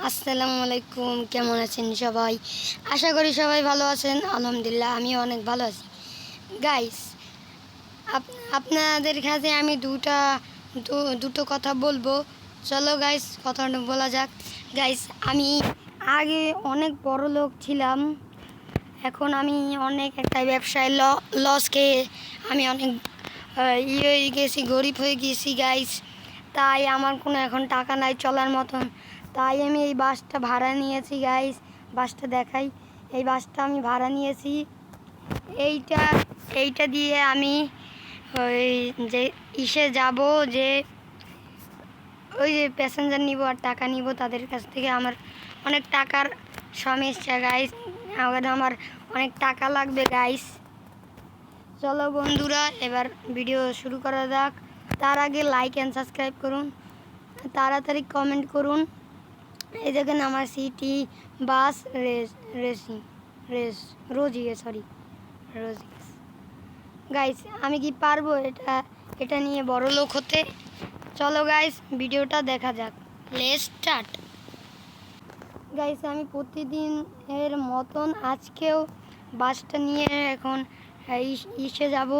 আসসালামু আলাইকুম, কেমন আছেন সবাই? আশা করি সবাই ভালো আছেন। আলহামদুলিল্লাহ আমিও অনেক ভালো আছি। গাইস, আপনাদের কাছে আমি দুটো কথা বলবো। চলো গাইস, কথাটা বলা যাক। গাইস, আমি আগে অনেক বড় লোক ছিলাম। এখন আমি অনেক একটা ব্যবসায় লস খেয়ে আমি অনেক হয়ে গেছি, গরিব হয়ে গেছি গাইস। তাই আমার কোনো এখন টাকা নাই চলার মতন। তাই আমি এই বাসটা ভাড়া নিয়েছি গাইস। বাসটা দেখাই। এই বাসটা আমি ভাড়া নিয়েছি। এইটা এইটা দিয়ে আমি ওই যে যাব, যে ওই যে প্যাসেঞ্জার নিব আর টাকা নিব তাদের কাছ থেকে। আমার অনেক টাকার সমস্যা গাইস, আমার অনেক টাকা লাগবে গাইস। চলো বন্ধুরা, এবার ভিডিও শুরু করা যাক। তার আগে লাইক অ্যান্ড সাবস্ক্রাইব করুন, তাড়াতাড়ি কমেন্ট করুন। এই দেখেন আমার সিটি বাস রোজি গাইস। আমি কি পারবো এটা নিয়ে বড় লোক হতে? চলো গাইস, ভিডিওটা দেখা যাক। Let's start. গাইস, আমি প্রতিদিন এর মতন আজকেও বাসটা নিয়ে এখন ইসে যাব।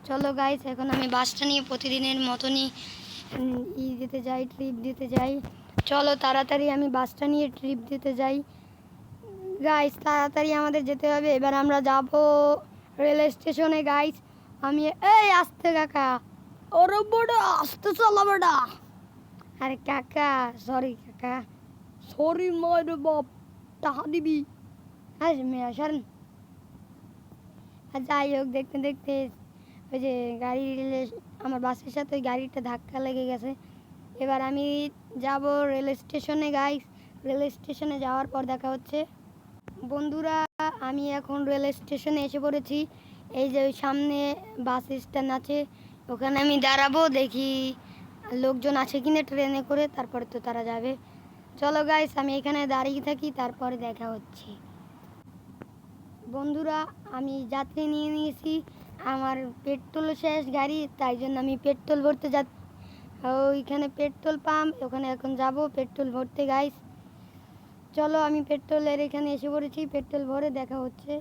চলো গাইস, এখন আমি বাসটা নিয়ে প্রতিদিনের মতনই ট্রিপ দিতে যাই। চলো তাড়াতাড়ি আমি বাসটা নিয়ে ট্রিপ দিতে যাই। গাইস, তাড়াতাড়ি আমাদের যেতে হবে। এবার আমরা যাব রেল স্টেশনে গাইস। এই আসতে কাকা, ওরে বড় আসতে চলো বেটা। আরে কাকা, সরি কাকা, সরি নয় রে বাপ, টাকা দিবি। হ্যাঁ মেয়া সারেন। আর যাই হোক, দেখতে দেখতে ওই যে আমার বাসের সাথে ওই গাড়িটা ধাক্কা লেগে গেছে। এবার আমি যাব রেল স্টেশনে গাইস। রেল স্টেশনে যাওয়ার পর দেখা হচ্ছে। বন্ধুরা, আমি এখন রেল স্টেশনে এসে পড়েছি। এই যে ওই সামনে বাস স্ট্যান্ড আছে, ওখানে আমি দাঁড়াবো, দেখি লোকজন আছে কিনা ট্রেনে করে, তারপরে তো তারা যাবে। চলো গাইস, আমি এখানে দাঁড়িয়ে থাকি, তারপরে দেখা হচ্ছে। বন্ধুরা, আমি যাত্রী নিয়ে নিয়েছি। আমার পেট্রোল শেষ গাড়ি, তাই জন্য আমি পেট্রোল ভরতে ওইখানে পেট্রোল পাম্প, ওখানে এখন যাব পেট্রোল ভরতে গাইস। চলো, আমি পেট্রোলের এখানে এসে পড়েছি, পেট্রোল ভরে দেখা হচ্ছে।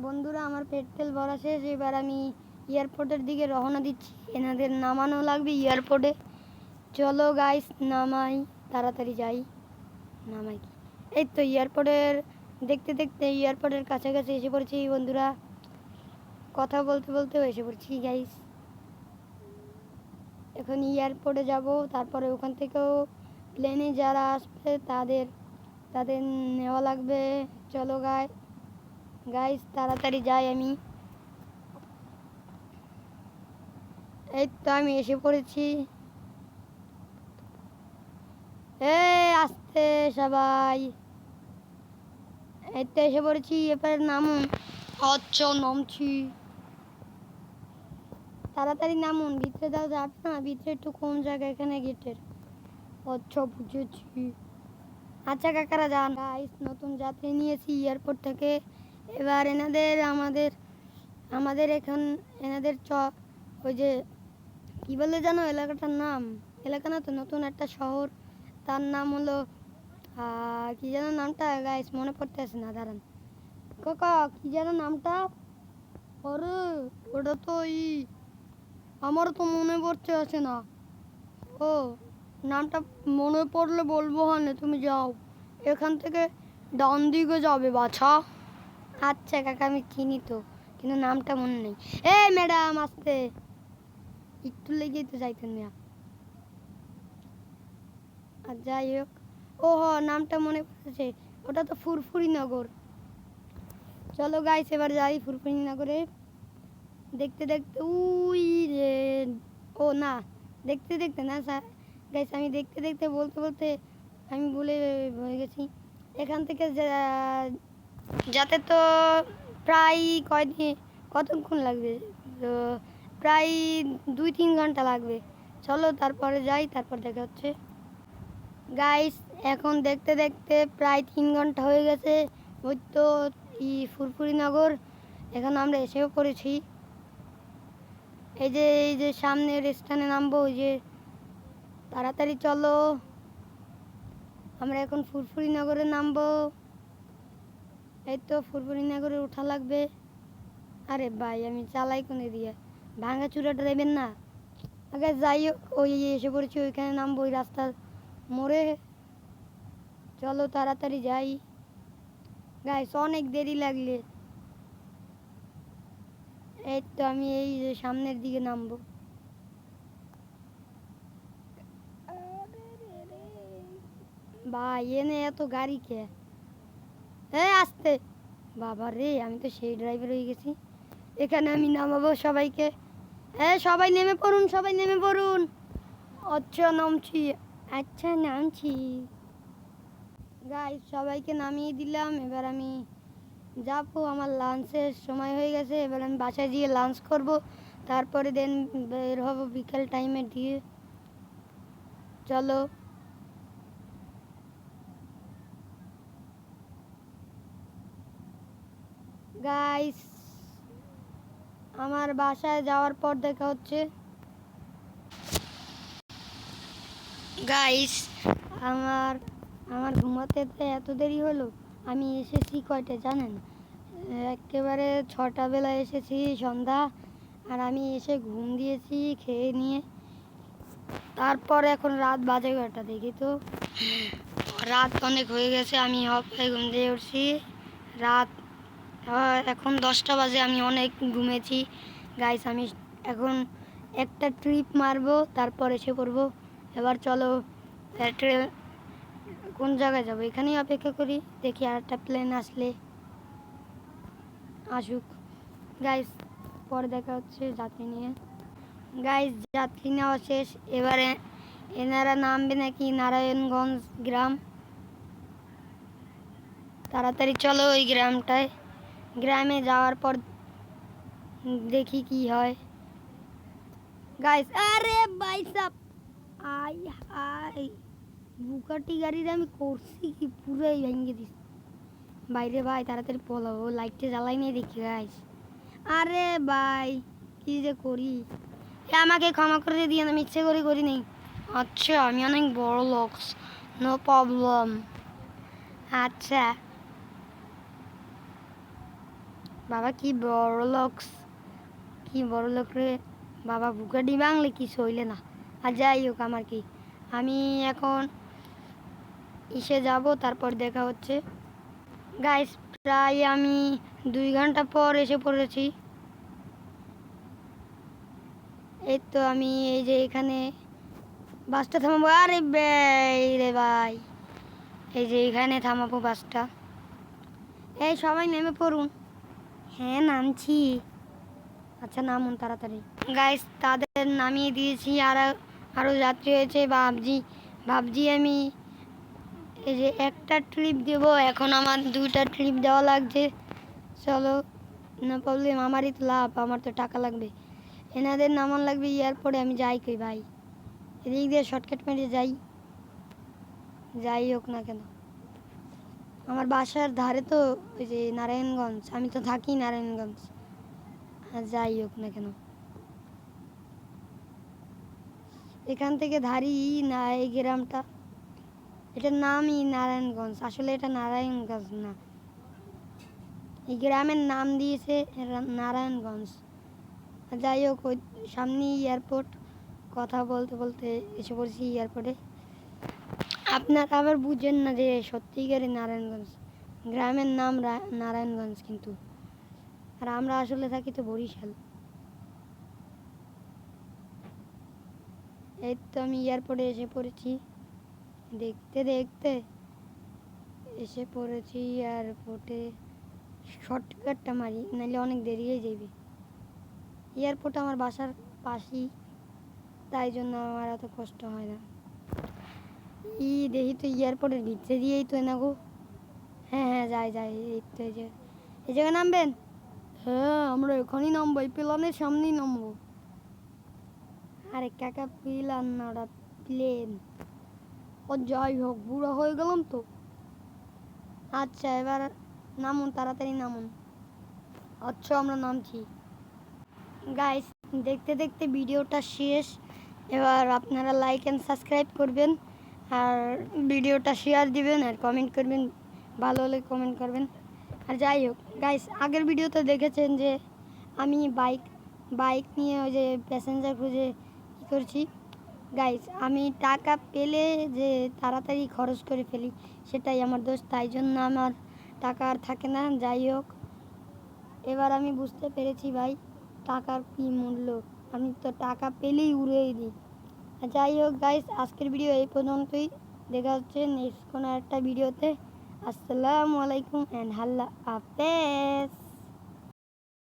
বন্ধুরা, আমার পেট্রোল ভরা শেষ। এবার আমি এয়ারপোর্টের দিকে রওনা দিচ্ছি। এনাদের নামানো লাগবে এয়ারপোর্টে। চলো গাইস, নামাই, তাড়াতাড়ি যাই। নামাই এই তো এয়ারপোর্টের, দেখতে দেখতে এয়ারপোর্টের কাছাকাছি এসে পড়েছি বন্ধুরা। কথা বলতে বলতেও এসে পড়ছি গাইস। এখন এয়ারপোর্টে যাব, তারপরে ওখান থেকেও প্লেনে যারা আসবে তাদের নেওয়া লাগবে। চলো গাইস, তাড়াতাড়ি যাই আমি। এই তো আমি এসে পড়েছি। আসতে সবাই, এই তো এসে পড়েছি। এবার নামুন। আচ্ছা, নামছি। তাড়াতাড়ি নামুন, ভিতরে যাওয়া যাবে না, ভিতরে একটু কম জায়গা এখানে গেটের। আচ্ছা, বুঝেছি। আচ্ছা কাকারা যান। গাইস, নতুন যাত্রী নিয়েছি এয়ারপোর্ট থেকে। এবার আমাদের এখন এনাদের ওই যে কি বলে জানো এলাকাটার নাম? এলাকা না তো, নতুন একটা শহর, তার নাম হলো কি যেন নামটা গাইস, মনে পড়তেছে না, দাঁড়ান। কাকা, কি যেন নামটা? আরে ওটা তো আমারও তো মনে পড়তে আছে না। ও, নামটা মনে পড়লে বলবো। হ্যাঁ, তুমি যাও, এখান থেকে ডান দিকে যাবে বাছা। আচ্ছা কাকা, আমি চিনি তো, কিন্তু নামটা মনে নেই। এই ম্যাডাম, আসতে একটু লেগেই তো যাইতেন মিয়া। আর যাই হোক, ও নামটা মনে পড়েছে, ওটা তো ফুরফুরি নগর। চলো গাইস, এবার যাই ফুরফুরি নগরে। দেখতে দেখতে উই রে, ও না, দেখতে দেখতে না স্যার গাইস, আমি দেখতে দেখতে বলতে বলতে আমি ভুলে হয়ে গেছি। এখান থেকে যাতে তো প্রায় কতক্ষণ লাগবে? তো প্রায় 2-3 ঘন্টা লাগবে। চলো তারপরে যাই, তারপর দেখা হচ্ছে। গাইস, এখন দেখতে দেখতে প্রায় 3 ঘন্টা হয়ে গেছে। ওই তো ফুরফুরি নগর, এখন আমরা এসেও পড়েছি। এই যে সামনের স্থানে নামবো, ওই যে, তাড়াতাড়ি চলো। আমরা এখন ফুরফুরিনগরে নামবো। এই তো ফুরফুরিনগরে ওঠা লাগবে। আরে ভাই আমি চালাই কোনে দিয়ে, ভাঙাচুরাটা দেবেন না। আগে যাই হোক, ওই এসে পড়েছি, ওইখানে নামবো ওই রাস্তার মোড়ে। চলো তাড়াতাড়ি যাই গাইস, অনেক দেরি লাগলে। এই তো আমি এই যে সামনের দিকে নামবো। ভাই এনে এত গাড়ি কে? আসতে বাবা রে, আমি তো সেই ড্রাইভার হয়ে গেছি। এখানে আমি নামাবো সবাইকে। সবাই নেমে পড়ুন, সবাই নেমে পড়ুন। আচ্ছা নামছি, আচ্ছা নামছি। গাইস সবাইকে নামিয়ে দিলাম। এবার আমি যাবো, আমার লাঞ্চের সময় হয়ে গেছে। এবার আমি বাসায় গিয়ে লাঞ্চ করব, তারপরে দেন বের হবো বিকেল টাইমে দিয়ে। চলো গাইস, আমার বাসায় যাওয়ার পর দেখা হচ্ছে। গাইস আমার আমার ঘুমাতে তো এত দেরি হলো। আমি এসেছি কয়টা জানেন? একেবারে 6টা বেলা এসেছি, সন্ধ্যা। আর আমি এসে ঘুম দিয়েছি খেয়ে নিয়ে। তারপর এখন রাত বাজে কয়টা দেখি তো, রাত অনেক হয়ে গেছে। আমি হপায় ঘুম দিয়ে উঠছি। রাত এখন 10টা বাজে, আমি অনেক ঘুমেছি। গাইস আমি এখন একটা ট্রিপ মারবো, তারপর এসে পড়বো। এবার চলো কোন জায়গায় যাবো, এখানেই অপেক্ষা করি, দেখি আর একটা প্লেন আসলে আসুক। গাইস পরে দেখা হচ্ছে যাত্রী নিয়ে। গাইস যাত্রী নেওয়া শেষ। এবারে এনারা নামবে নাকি নারায়ণগঞ্জ গ্রাম। তাড়াতাড়ি চলো ওই গ্রামটায়। গ্রামে যাওয়ার পর দেখি কি হয়। গাইস আরে ভাই সাব, আই আই বুকাটি গাড়ির আমি করছি কি পুরাই ভেঙে দিস। বাইরে ভাই তাড়াতাড়ি পলাও, লাইটটা জ্বালাই নেই দেখি গাইস। আরে ভাই কি যে করি, আমাকে ক্ষমা করে দিয়ে, আমি ইচ্ছে করে করি নেই। আচ্ছা আমি অনেক বড় লোক, নো প্রবলেম। আচ্ছা বাবা কি বড় লোক, কি বড় লোক রে বাবা, বুকাটি বাংলে কি সইলে না। আর যাই হোক আমার কি, আমি এখন ইসে যাব, তারপর দেখা হচ্ছে। গাইস প্রায় আমি 2 ঘন্টা পর এসে পড়েছি। এই তো আমি এই যে এখানে বাসটা থামাবো। আরে ভাই রে ভাই, এই যে এখানে থামাবো বাসটা। এই সবাই নেমে পড়ুন। হ্যাঁ নামছি। আচ্ছা নামুন তাড়াতাড়ি। গাইস তাদের নামিয়ে দিয়েছি, আর আরও যাত্রী হয়েছে। ভাবছি আমি এই যে একটা ট্রিপ দেব, এখন আমার 2টা ট্রিপ দেওয়া লাগছে। চলো না প্রবলেম, আমারই তো লাভ, আমার তো টাকা লাগবে। এনাদের নামান লাগবে এয়ারপোর্টে। আমি যাই কই ভাই, এদিক দিয়ে শর্টকাট মেরে যাই হোক না কেন, আমার বাসার ধারে তো ওই যে নারায়ণগঞ্জ, আমি তো থাকি নারায়ণগঞ্জ। আর যাই হোক না কেন, এখান থেকে ধারি না এই গ্রামটা, এটার নামই নারায়ণগঞ্জ, আসলে এটা নারায়ণগঞ্জ না, এই গ্রামের নাম দিয়েছে নারায়ণগঞ্জ। যাই হোক ওই সামনেই এয়ারপোর্ট, কথা বলতে বলতে এসে পড়ছি এয়ারপোর্টে। আপনারা আবার বুঝেন না যে সত্যিকারের নারায়ণগঞ্জ, গ্রামের নাম নারায়ণগঞ্জ কিন্তু, আর আমরা আসলে থাকি তো বরিশাল। এই তো আমি এয়ারপোর্টে এসে পড়েছি, দেখতে দেখতে এসে পড়েছি এয়ারপোর্টে। শর্টকাটটা মারি নাহলে অনেক দেরি হয়ে যাবে। এয়ারপোর্ট আমার বাসার পাশেই, তাই জন্য আমার এত কষ্ট হয় না। দেখি তো এয়ারপোর্টের ভিতরে দিয়েই তো না গো। হ্যাঁ যাই, এই তো এই জায়গায় নামবেন। হ্যাঁ আমরা এখানেই নামবো, এই প্লেনের সামনেই নামবো। আরে কাকা প্লেন না, ওটা প্লেন। ও যাই হোক, বুড়ো হয়ে গেলাম তো। আচ্ছা এবার নামুন, তাড়াতাড়ি নামুন। আচ্ছা আমরা নামছি। গাইস দেখতে দেখতে ভিডিওটা শেষ। এবার আপনারা লাইক অ্যান্ড সাবস্ক্রাইব করবেন, আর ভিডিওটা শেয়ার দিবেন আর কমেন্ট করবেন, ভালো হলে কমেন্ট করবেন। আর যাই হোক গাইস, আগের ভিডিওতে দেখেছেন যে আমি বাইক নিয়ে ওই যে প্যাসেঞ্জার খুঁজে কী করছি। গাইস আমি টাকা পেলে যে তাড়াতাড়ি খরচ করে ফেলি, সেটাই আমার দোষ, তাই জন্য আমার টাকা আর থাকে না। যাই হোক, এবার আমি বুঝতে পেরেছি ভাই টাকার কী মূল্য। আমি তো টাকা পেলেই উড়িয়ে দিই। যাই হোক গাইস, আজকের ভিডিও এই পর্যন্তই। দেখা হচ্ছে নেক্সট কোনো একটা ভিডিওতে। আসসালামু আলাইকুম অ্যান্ড আল্লাহ হাফেজ।